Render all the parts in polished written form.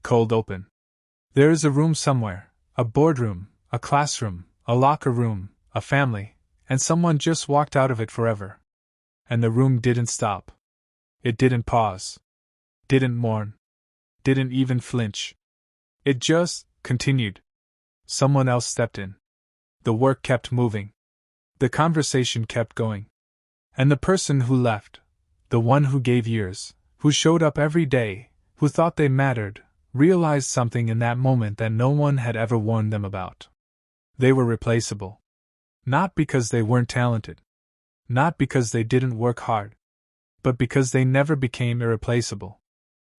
Cold open. There is a room somewhere, a boardroom, a classroom, a locker room, a family, and someone just walked out of it forever. And the room didn't stop. It didn't pause. Didn't mourn. Didn't even flinch. It just continued. Someone else stepped in. The work kept moving. The conversation kept going. And the person who left, the one who gave years, who showed up every day, who thought they mattered, realized something in that moment that no one had ever warned them about. They were replaceable. Not because they weren't talented. Not because they didn't work hard. But because they never became irreplaceable.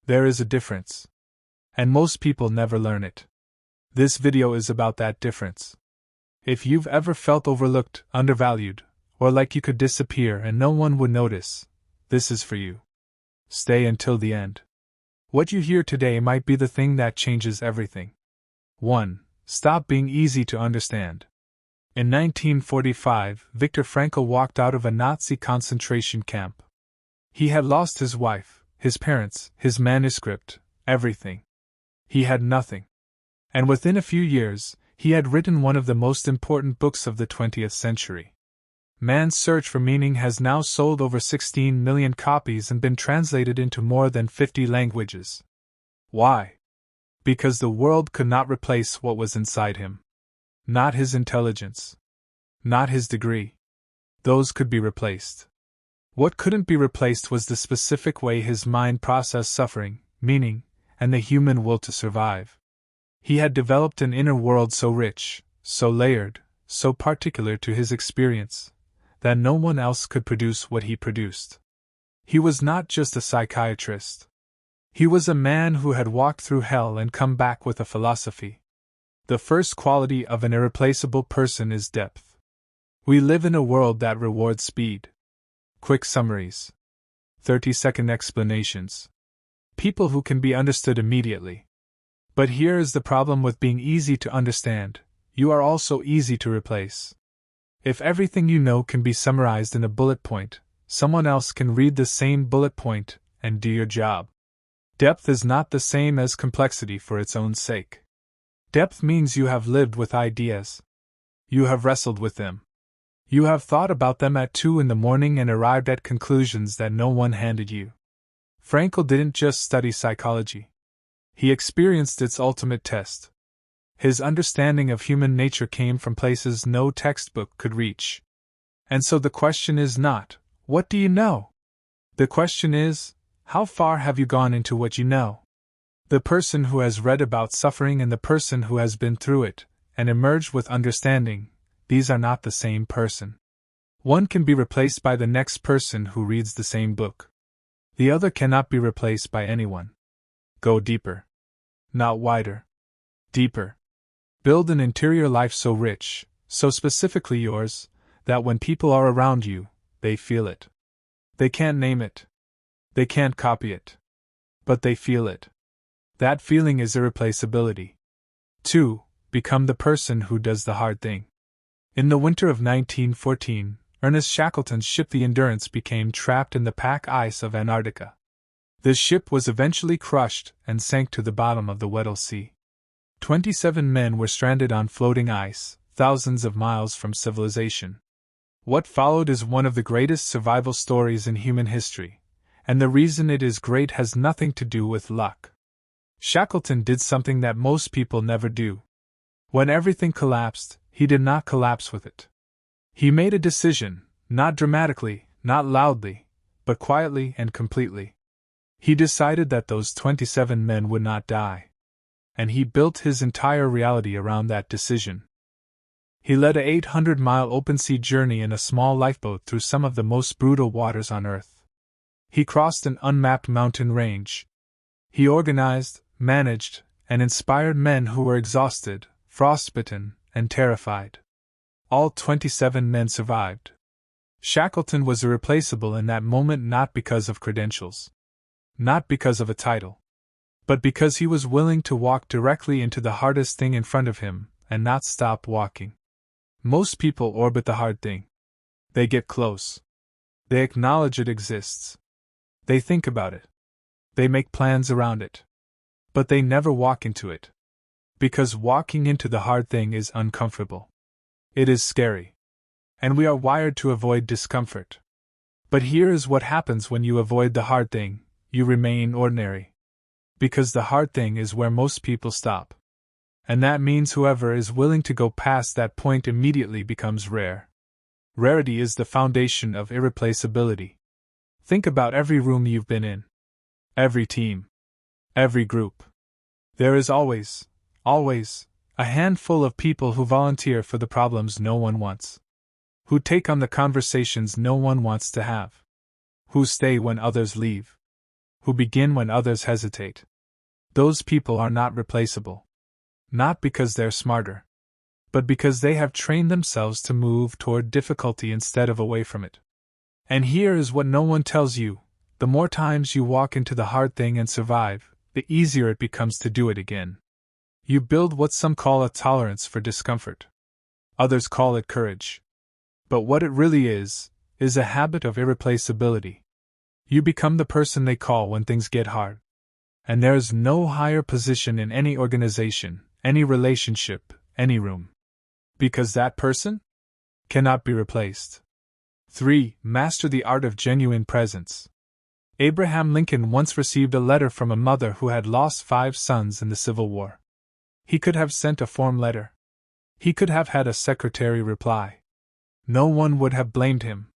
There is a difference. And most people never learn it. This video is about that difference. If you've ever felt overlooked, undervalued, or like you could disappear and no one would notice, this is for you. Stay until the end. What you hear today might be the thing that changes everything. 1. Stop being easy to understand. In 1945, Viktor Frankl walked out of a Nazi concentration camp. He had lost his wife, his parents, his manuscript, everything. He had nothing. And within a few years, he had written one of the most important books of the 20th century. Man's Search for Meaning has now sold over 16 million copies and been translated into more than 50 languages. Why? Because the world could not replace what was inside him. Not his intelligence. Not his degree. Those could be replaced. What couldn't be replaced was the specific way his mind processed suffering, meaning, and the human will to survive. He had developed an inner world so rich, so layered, so particular to his experience, that no one else could produce what he produced. He was not just a psychiatrist. He was a man who had walked through hell and come back with a philosophy. The first quality of an irreplaceable person is depth. We live in a world that rewards speed. Quick summaries. 30-second explanations. People who can be understood immediately. But here is the problem with being easy to understand: you are also easy to replace. If everything you know can be summarized in a bullet point, someone else can read the same bullet point and do your job. Depth is not the same as complexity for its own sake. Depth means you have lived with ideas. You have wrestled with them. You have thought about them at 2 in the morning and arrived at conclusions that no one handed you. Frankl didn't just study psychology. He experienced its ultimate test. His understanding of human nature came from places no textbook could reach. And so the question is not, what do you know? The question is, how far have you gone into what you know? The person who has read about suffering and the person who has been through it, and emerged with understanding, these are not the same person. One can be replaced by the next person who reads the same book. The other cannot be replaced by anyone. Go deeper. Not wider. Deeper. Build an interior life so rich, so specifically yours, that when people are around you, they feel it. They can't name it. They can't copy it. But they feel it. That feeling is irreplaceability. 2. Become the person who does the hard thing. In the winter of 1914, Ernest Shackleton's ship the Endurance became trapped in the pack ice of Antarctica. The ship was eventually crushed and sank to the bottom of the Weddell Sea. 27 men were stranded on floating ice, thousands of miles from civilization. What followed is one of the greatest survival stories in human history, and the reason it is great has nothing to do with luck. Shackleton did something that most people never do. When everything collapsed, he did not collapse with it. He made a decision, not dramatically, not loudly, but quietly and completely. He decided that those 27 men would not die. And he built his entire reality around that decision. He led a 800-mile open-sea journey in a small lifeboat through some of the most brutal waters on Earth. He crossed an unmapped mountain range. He organized, managed, and inspired men who were exhausted, frostbitten, and terrified. All 27 men survived. Shackleton was irreplaceable in that moment, not because of credentials. Not because of a title. But because he was willing to walk directly into the hardest thing in front of him, and not stop walking. Most people orbit the hard thing. They get close. They acknowledge it exists. They think about it. They make plans around it. but they never walk into it. Because walking into the hard thing is uncomfortable. It is scary. And we are wired to avoid discomfort. But here is what happens when you avoid the hard thing: you remain ordinary. Because the hard thing is where most people stop. And that means whoever is willing to go past that point immediately becomes rare. Rarity is the foundation of irreplaceability. Think about every room you've been in. Every team. Every group. There is always, a handful of people who volunteer for the problems no one wants. Who take on the conversations no one wants to have. Who stay when others leave. Who begin when others hesitate. Those people are not replaceable. Not because they're smarter, but because they have trained themselves to move toward difficulty instead of away from it. And here is what no one tells you: the more times you walk into the hard thing and survive, the easier it becomes to do it again. You build what some call a tolerance for discomfort. Others call it courage. But what it really is a habit of irreplaceability. You become the person they call when things get hard. And there's no higher position in any organization, any relationship, any room. Because that person cannot be replaced. 3. Master the art of genuine presence. Abraham Lincoln once received a letter from a mother who had lost 5 sons in the Civil War. He could have sent a form letter. He could have had a secretary reply. No one would have blamed him.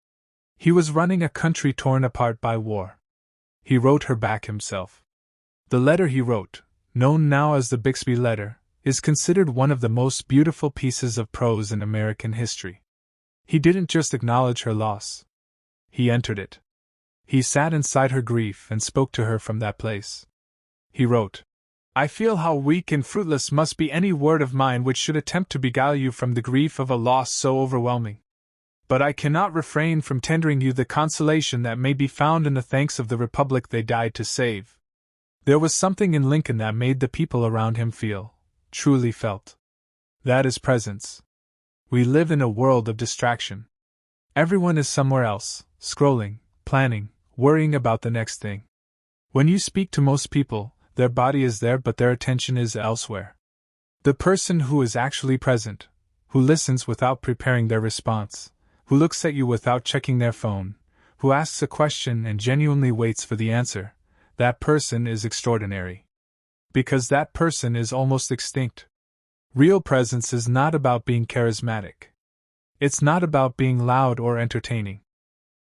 He was running a country torn apart by war. He wrote her back himself. The letter he wrote, known now as the Bixby Letter, is considered one of the most beautiful pieces of prose in American history. He didn't just acknowledge her loss. He entered it. He sat inside her grief and spoke to her from that place. He wrote, "I feel how weak and fruitless must be any word of mine which should attempt to beguile you from the grief of a loss so overwhelming. But I cannot refrain from tendering you the consolation that may be found in the thanks of the Republic they died to save." There was something in Lincoln that made the people around him feel, truly felt. That is presence. We live in a world of distraction. Everyone is somewhere else, scrolling, planning, worrying about the next thing. When you speak to most people, their body is there but their attention is elsewhere. The person who is actually present, who listens without preparing their response, who looks at you without checking their phone, who asks a question and genuinely waits for the answer, that person is extraordinary. Because that person is almost extinct. Real presence is not about being charismatic. It's not about being loud or entertaining.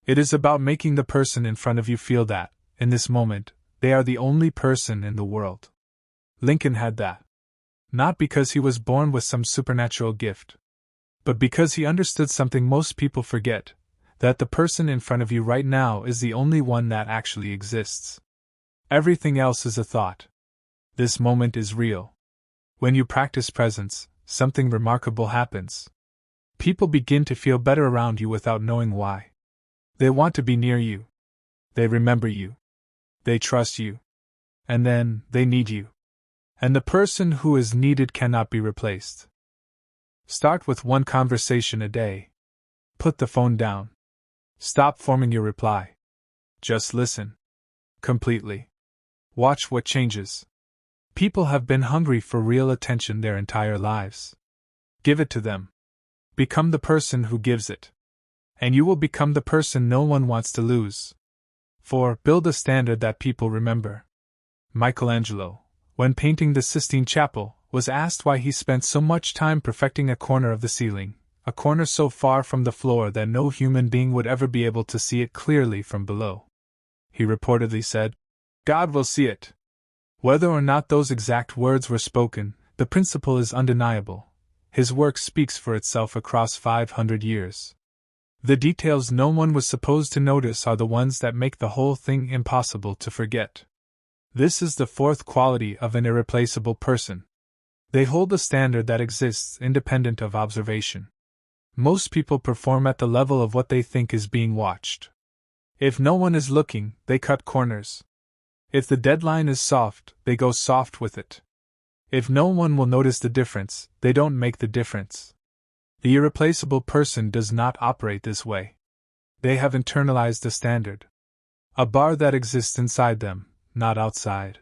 It is about making the person in front of you feel that, in this moment, they are the only person in the world. Lincoln had that. Not because he was born with some supernatural gift, but because he understood something most people forget, that the person in front of you right now is the only one that actually exists. Everything else is a thought. This moment is real. When you practice presence, something remarkable happens. People begin to feel better around you without knowing why. They want to be near you. They remember you. They trust you. And then, they need you. And the person who is needed cannot be replaced. Start with one conversation a day. Put the phone down. Stop forming your reply. Just listen. Completely. Watch what changes. People have been hungry for real attention their entire lives. Give it to them. Become the person who gives it. And you will become the person no one wants to lose. 4. Build a standard that people remember. Michelangelo, when painting the Sistine Chapel, was asked why he spent so much time perfecting a corner of the ceiling, a corner so far from the floor that no human being would ever be able to see it clearly from below. He reportedly said, "God will see it." Whether or not those exact words were spoken, the principle is undeniable. His work speaks for itself across 500 years. The details no one was supposed to notice are the ones that make the whole thing impossible to forget. This is the 4th quality of an irreplaceable person. They hold a standard that exists independent of observation. Most people perform at the level of what they think is being watched. If no one is looking, they cut corners. If the deadline is soft, they go soft with it. If no one will notice the difference, they don't make the difference. The irreplaceable person does not operate this way. They have internalized a standard. A bar that exists inside them, not outside.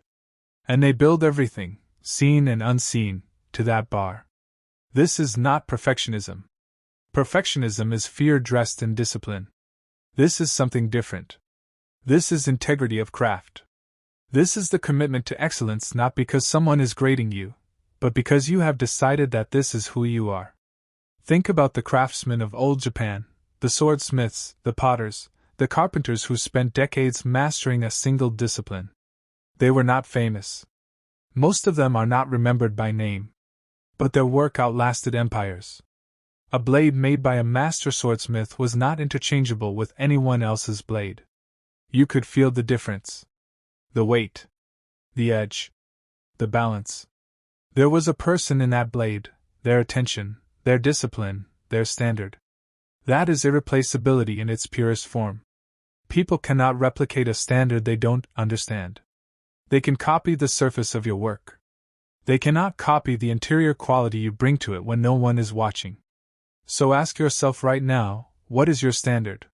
And they build everything, seen and unseen, to that bar. This is not perfectionism. Perfectionism is fear dressed in discipline. This is something different. This is integrity of craft. This is the commitment to excellence not because someone is grading you, but because you have decided that this is who you are. Think about the craftsmen of old Japan, the swordsmiths, the potters, the carpenters who spent decades mastering a single discipline. They were not famous. Most of them are not remembered by name. But their work outlasted empires. A blade made by a master swordsmith was not interchangeable with anyone else's blade. You could feel the difference. The weight. The edge. The balance. There was a person in that blade, their attention, their discipline, their standard. That is irreplaceability in its purest form. People cannot replicate a standard they don't understand. They can copy the surface of your work. They cannot copy the interior quality you bring to it when no one is watching. So ask yourself right now, what is your standard?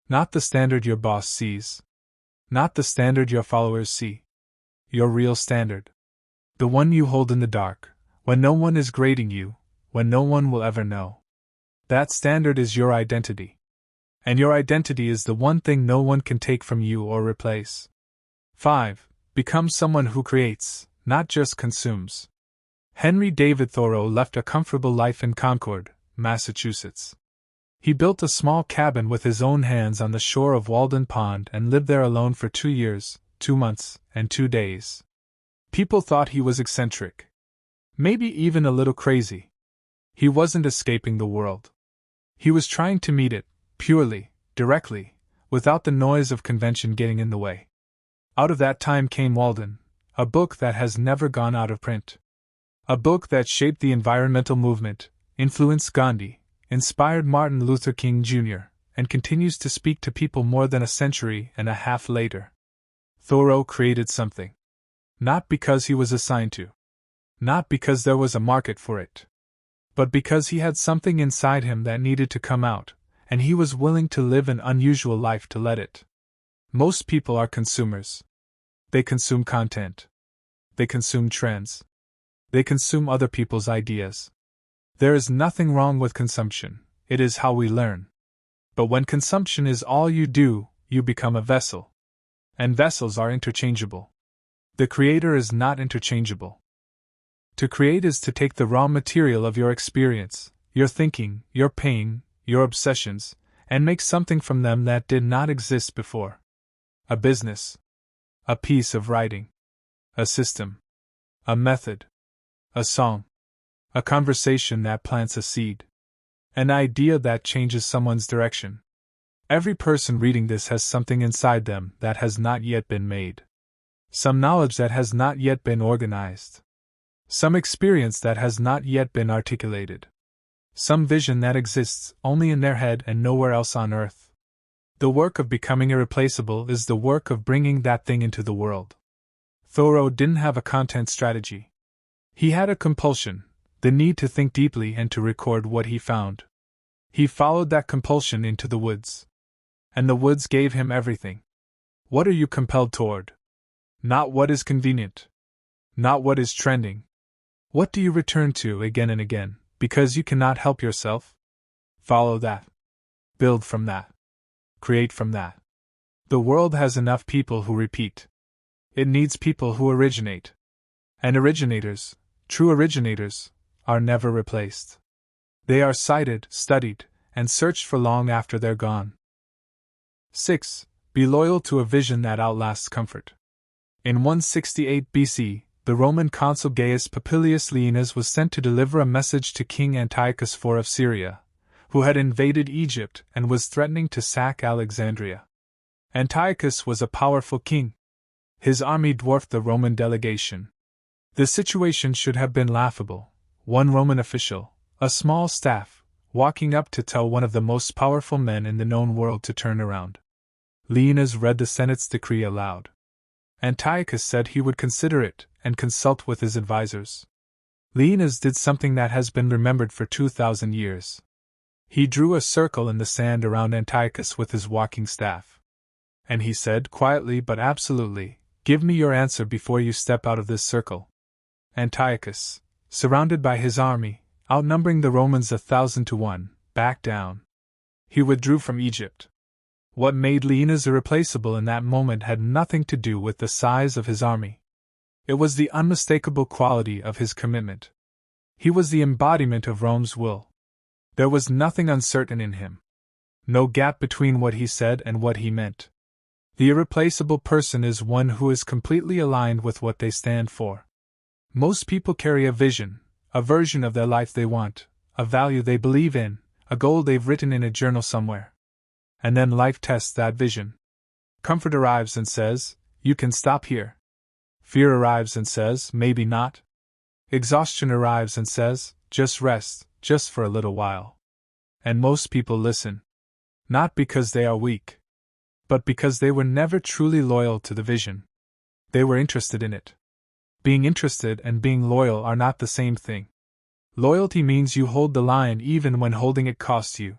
Not the standard your boss sees. Not the standard your followers see. Your real standard. The one you hold in the dark, when no one is grading you, when no one will ever know. That standard is your identity. And your identity is the one thing no one can take from you or replace. 5. Become someone who creates, not just consumes. Henry David Thoreau left a comfortable life in Concord, Massachusetts. He built a small cabin with his own hands on the shore of Walden Pond and lived there alone for 2 years, 2 months, and 2 days. People thought he was eccentric. Maybe even a little crazy. He wasn't escaping the world. He was trying to meet it, purely, directly, without the noise of convention getting in the way. Out of that time came Walden, a book that has never gone out of print. A book that shaped the environmental movement, influenced Gandhi, inspired Martin Luther King Jr., and continues to speak to people more than a century and a half later. Thoreau created something. Not because he was assigned to. Not because there was a market for it. But because he had something inside him that needed to come out, and he was willing to live an unusual life to let it. Most people are consumers. They consume content. They consume trends. They consume other people's ideas. There is nothing wrong with consumption, it is how we learn. But when consumption is all you do, you become a vessel. And vessels are interchangeable. The creator is not interchangeable. To create is to take the raw material of your experience, your thinking, your pain, your obsessions, and make something from them that did not exist before. A business. A piece of writing. A system. A method. A song. A conversation that plants a seed. An idea that changes someone's direction. Every person reading this has something inside them that has not yet been made. Some knowledge that has not yet been organized. Some experience that has not yet been articulated. Some vision that exists only in their head and nowhere else on earth. The work of becoming irreplaceable is the work of bringing that thing into the world. Thoreau didn't have a content strategy. He had a compulsion, the need to think deeply and to record what he found. He followed that compulsion into the woods. And the woods gave him everything. What are you compelled toward? Not what is convenient. Not what is trending. What do you return to again and again, because you cannot help yourself? Follow that. Build from that. Create from that. The world has enough people who repeat. It needs people who originate. And originators, true originators, are never replaced. They are cited, studied, and searched for long after they're gone. 6. Be loyal to a vision that outlasts comfort. In 168 BC, the Roman consul Gaius Popilius Laenas was sent to deliver a message to King Antiochus IV of Syria, who had invaded Egypt and was threatening to sack Alexandria. Antiochus was a powerful king. His army dwarfed the Roman delegation. The situation should have been laughable. One Roman official, a small staff, walking up to tell one of the most powerful men in the known world to turn around. Laenas read the Senate's decree aloud. Antiochus said he would consider it and consult with his advisors. Laenas did something that has been remembered for 2,000 years. He drew a circle in the sand around Antiochus with his walking staff. And he said quietly but absolutely, Give me your answer before you step out of this circle. Antiochus, surrounded by his army, outnumbering the Romans 1,000 to 1, backed down. He withdrew from Egypt. What made Leonidas irreplaceable in that moment had nothing to do with the size of his army. It was the unmistakable quality of his commitment. He was the embodiment of Rome's will. There was nothing uncertain in him. No gap between what he said and what he meant. The irreplaceable person is one who is completely aligned with what they stand for. Most people carry a vision, a version of their life they want, a value they believe in, a goal they've written in a journal somewhere. And then life tests that vision. Comfort arrives and says, you can stop here. Fear arrives and says, maybe not. Exhaustion arrives and says, just rest, just for a little while. And most people listen. Not because they are weak, but because they were never truly loyal to the vision. They were interested in it. Being interested and being loyal are not the same thing. Loyalty means you hold the line even when holding it costs you.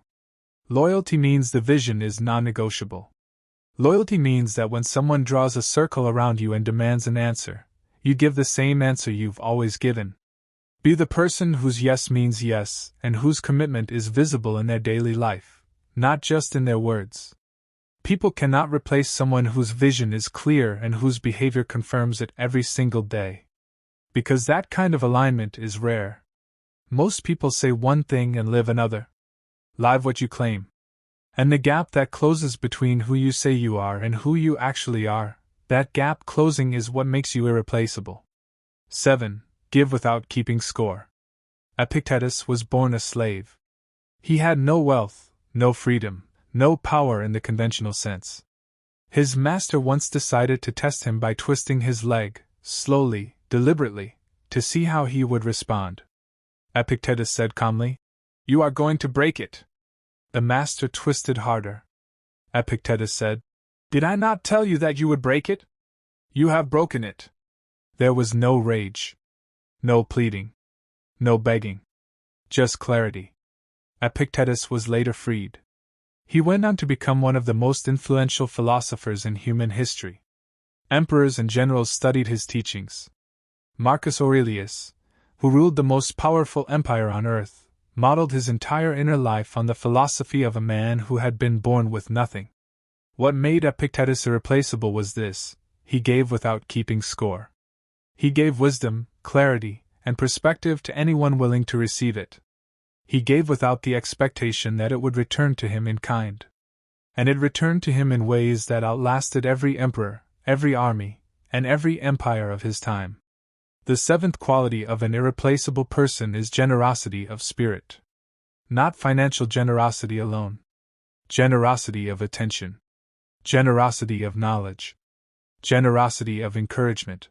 Loyalty means the vision is non-negotiable. Loyalty means that when someone draws a circle around you and demands an answer, you give the same answer you've always given. Be the person whose yes means yes and whose commitment is visible in their daily life, not just in their words. People cannot replace someone whose vision is clear and whose behavior confirms it every single day. Because that kind of alignment is rare. Most people say one thing and live another. Live what you claim. And the gap that closes between who you say you are and who you actually are, that gap closing is what makes you irreplaceable. 7. Give without keeping score. Epictetus was born a slave. He had no wealth, no freedom, no power in the conventional sense. His master once decided to test him by twisting his leg, slowly, deliberately, to see how he would respond. Epictetus said calmly, "You are going to break it." The master twisted harder. Epictetus said, "Did I not tell you that you would break it? You have broken it." There was no rage. No pleading. No begging. Just clarity. Epictetus was later freed. He went on to become one of the most influential philosophers in human history. Emperors and generals studied his teachings. Marcus Aurelius, who ruled the most powerful empire on earth, modeled his entire inner life on the philosophy of a man who had been born with nothing. What made Epictetus irreplaceable was this: he gave without keeping score. He gave wisdom, clarity, and perspective to anyone willing to receive it. He gave without the expectation that it would return to him in kind. And it returned to him in ways that outlasted every emperor, every army, and every empire of his time. The seventh quality of an irreplaceable person is generosity of spirit. Not financial generosity alone. Generosity of attention. Generosity of knowledge. Generosity of encouragement.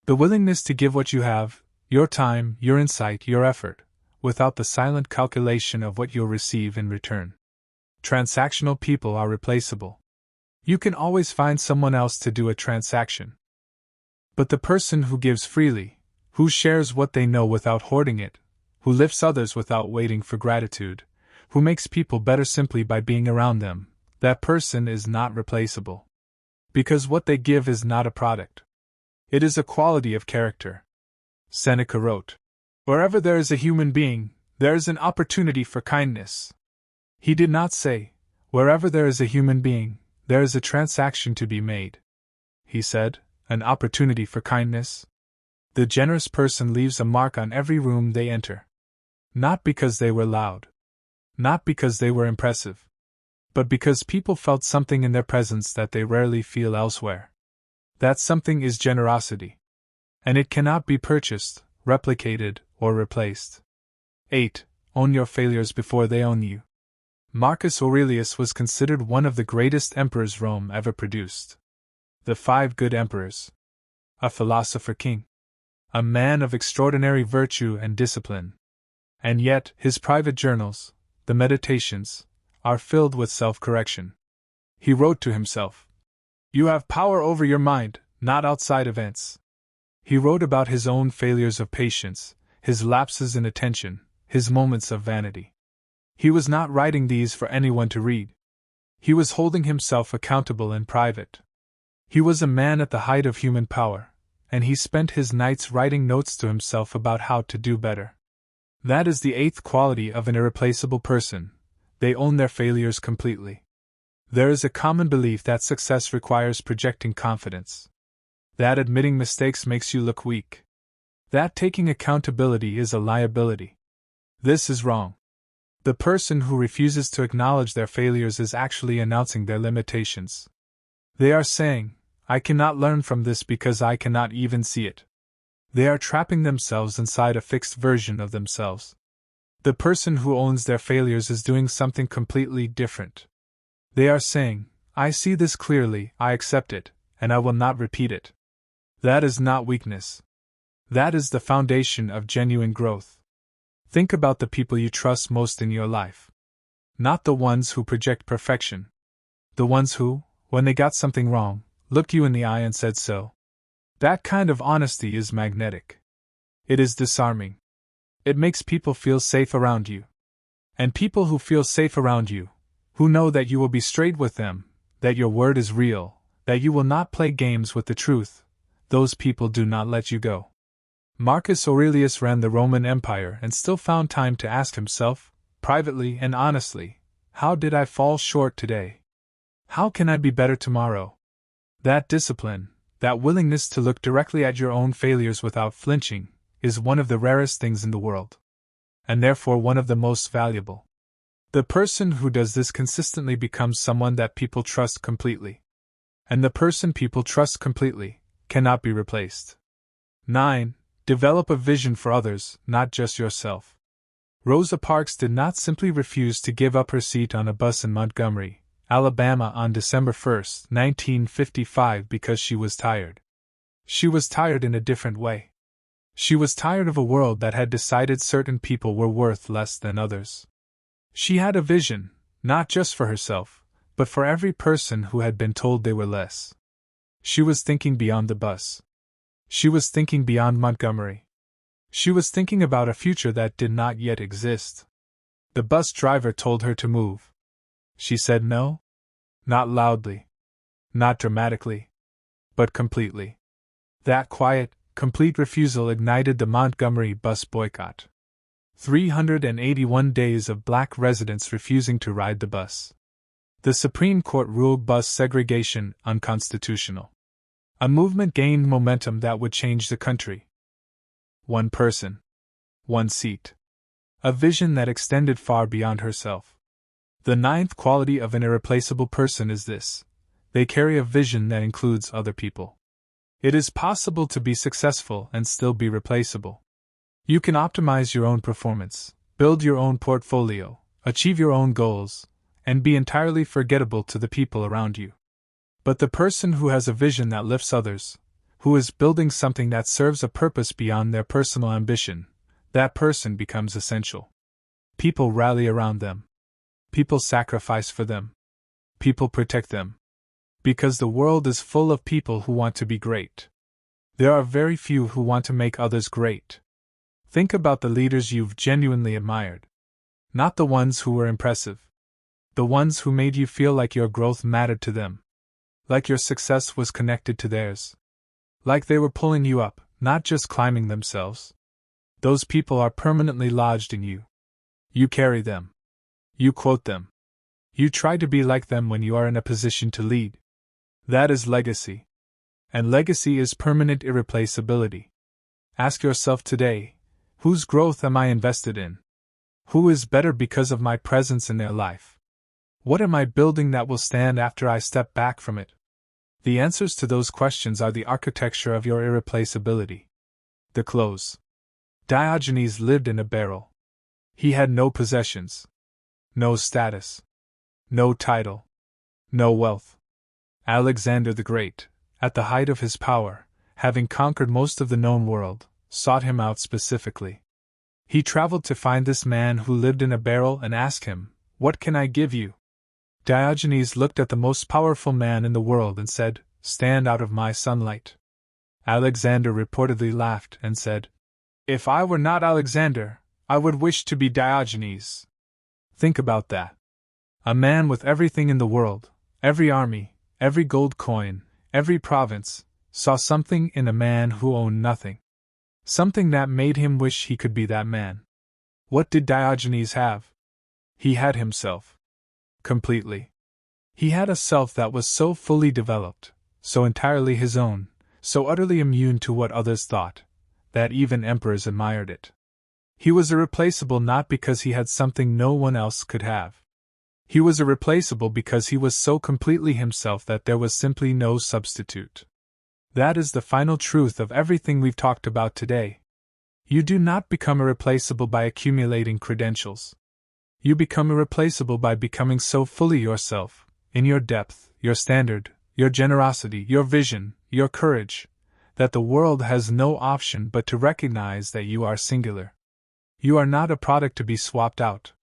The willingness to give what you have, your time, your insight, your effort, without the silent calculation of what you'll receive in return. Transactional people are replaceable. You can always find someone else to do a transaction. But the person who gives freely, who shares what they know without hoarding it, who lifts others without waiting for gratitude, who makes people better simply by being around them, that person is not replaceable. Because what they give is not a product. It is a quality of character. Seneca wrote, "Wherever there is a human being, there is an opportunity for kindness." He did not say, "Wherever there is a human being, there is a transaction to be made." He said, "An opportunity for kindness." The generous person leaves a mark on every room they enter. Not because they were loud. Not because they were impressive. But because people felt something in their presence that they rarely feel elsewhere. That something is generosity. And it cannot be purchased, replicated, or replaced. 8. Own your failures before they own you. Marcus Aurelius was considered one of the greatest emperors Rome ever produced. The 5 good emperors. A philosopher king. A man of extraordinary virtue and discipline. And yet, his private journals, the Meditations, are filled with self-correction. He wrote to himself, "You have power over your mind, not outside events." He wrote about his own failures of patience, his lapses in attention, his moments of vanity. He was not writing these for anyone to read. He was holding himself accountable in private. He was a man at the height of human power, and he spent his nights writing notes to himself about how to do better. That is the eighth quality of an irreplaceable person: they own their failures completely. There is a common belief that success requires projecting confidence, that admitting mistakes makes you look weak, that taking accountability is a liability. This is wrong. The person who refuses to acknowledge their failures is actually announcing their limitations. They are saying, "I cannot learn from this because I cannot even see it." They are trapping themselves inside a fixed version of themselves. The person who owns their failures is doing something completely different. They are saying, "I see this clearly, I accept it, and I will not repeat it." That is not weakness. That is the foundation of genuine growth. Think about the people you trust most in your life. Not the ones who project perfection. The ones who, when they got something wrong, looked you in the eye and said so. That kind of honesty is magnetic. It is disarming. It makes people feel safe around you. And people who feel safe around you, who know that you will be straight with them, that your word is real, that you will not play games with the truth, those people do not let you go. Marcus Aurelius ran the Roman Empire and still found time to ask himself, privately and honestly, "How did I fall short today? How can I be better tomorrow?" That discipline, that willingness to look directly at your own failures without flinching, is one of the rarest things in the world. And therefore one of the most valuable. The person who does this consistently becomes someone that people trust completely. And the person people trust completely cannot be replaced. 9. Develop a vision for others, not just yourself. Rosa Parks did not simply refuse to give up her seat on a bus in Montgomery, Alabama on December 1, 1955 because she was tired. She was tired in a different way. She was tired of a world that had decided certain people were worth less than others. She had a vision, not just for herself, but for every person who had been told they were less. She was thinking beyond the bus. She was thinking beyond Montgomery. She was thinking about a future that did not yet exist. The bus driver told her to move. She said no. Not loudly. Not dramatically. But completely. That quiet, complete refusal ignited the Montgomery bus boycott. 381 days of black residents refusing to ride the bus. The Supreme Court ruled bus segregation unconstitutional. A movement gained momentum that would change the country. One person. One seat. A vision that extended far beyond herself. The 9th quality of an irreplaceable person is this: they carry a vision that includes other people. It is possible to be successful and still be replaceable. You can optimize your own performance, build your own portfolio, achieve your own goals, and be entirely forgettable to the people around you. But the person who has a vision that lifts others, who is building something that serves a purpose beyond their personal ambition, that person becomes essential. People rally around them. People sacrifice for them. People protect them. Because the world is full of people who want to be great. There are very few who want to make others great. Think about the leaders you've genuinely admired. Not the ones who were impressive. The ones who made you feel like your growth mattered to them. Like your success was connected to theirs. Like they were pulling you up, not just climbing themselves. Those people are permanently lodged in you. You carry them. You quote them. You try to be like them when you are in a position to lead. That is legacy. And legacy is permanent irreplaceability. Ask yourself today, whose growth am I invested in? Who is better because of my presence in their life? What am I building that will stand after I step back from it? The answers to those questions are the architecture of your irreplaceability. The close. Diogenes lived in a barrel. He had no possessions. No status. No title. No wealth. Alexander the Great, at the height of his power, having conquered most of the known world, sought him out specifically. He traveled to find this man who lived in a barrel and asked him, "What can I give you?" Diogenes looked at the most powerful man in the world and said, "Stand out of my sunlight." Alexander reportedly laughed and said, "If I were not Alexander, I would wish to be Diogenes." Think about that. A man with everything in the world, every army, every gold coin, every province, saw something in a man who owned nothing. Something that made him wish he could be that man. What did Diogenes have? He had himself. Completely. He had a self that was so fully developed, so entirely his own, so utterly immune to what others thought, that even emperors admired it. He was irreplaceable not because he had something no one else could have. He was irreplaceable because he was so completely himself that there was simply no substitute. That is the final truth of everything we've talked about today. You do not become irreplaceable by accumulating credentials. You become irreplaceable by becoming so fully yourself, in your depth, your standard, your generosity, your vision, your courage, that the world has no option but to recognize that you are singular. You are not a product to be swapped out.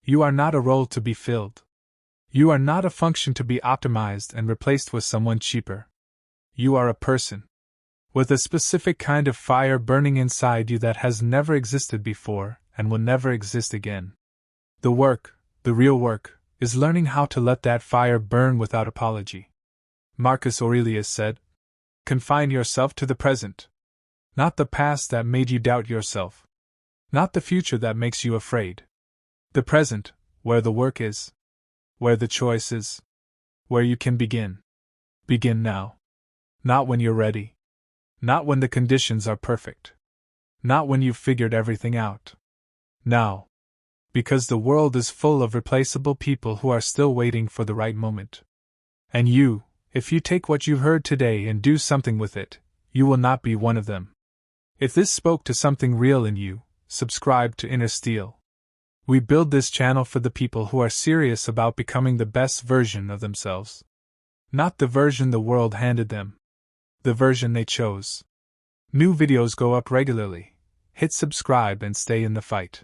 You are not a role to be filled. You are not a function to be optimized and replaced with someone cheaper. You are a person, with a specific kind of fire burning inside you that has never existed before and will never exist again. The work, the real work, is learning how to let that fire burn without apology. Marcus Aurelius said, "Confine yourself to the present. Not the past that made you doubt yourself. Not the future that makes you afraid. The present, where the work is. Where the choice is. Where you can begin. Begin now. Not when you're ready. Not when the conditions are perfect. Not when you've figured everything out. Now. Because the world is full of replaceable people who are still waiting for the right moment. And you, if you take what you've heard today and do something with it, you will not be one of them. If this spoke to something real in you, subscribe to Inner Steel. We build this channel for the people who are serious about becoming the best version of themselves. Not the version the world handed them. The version they chose. New videos go up regularly. Hit subscribe and stay in the fight.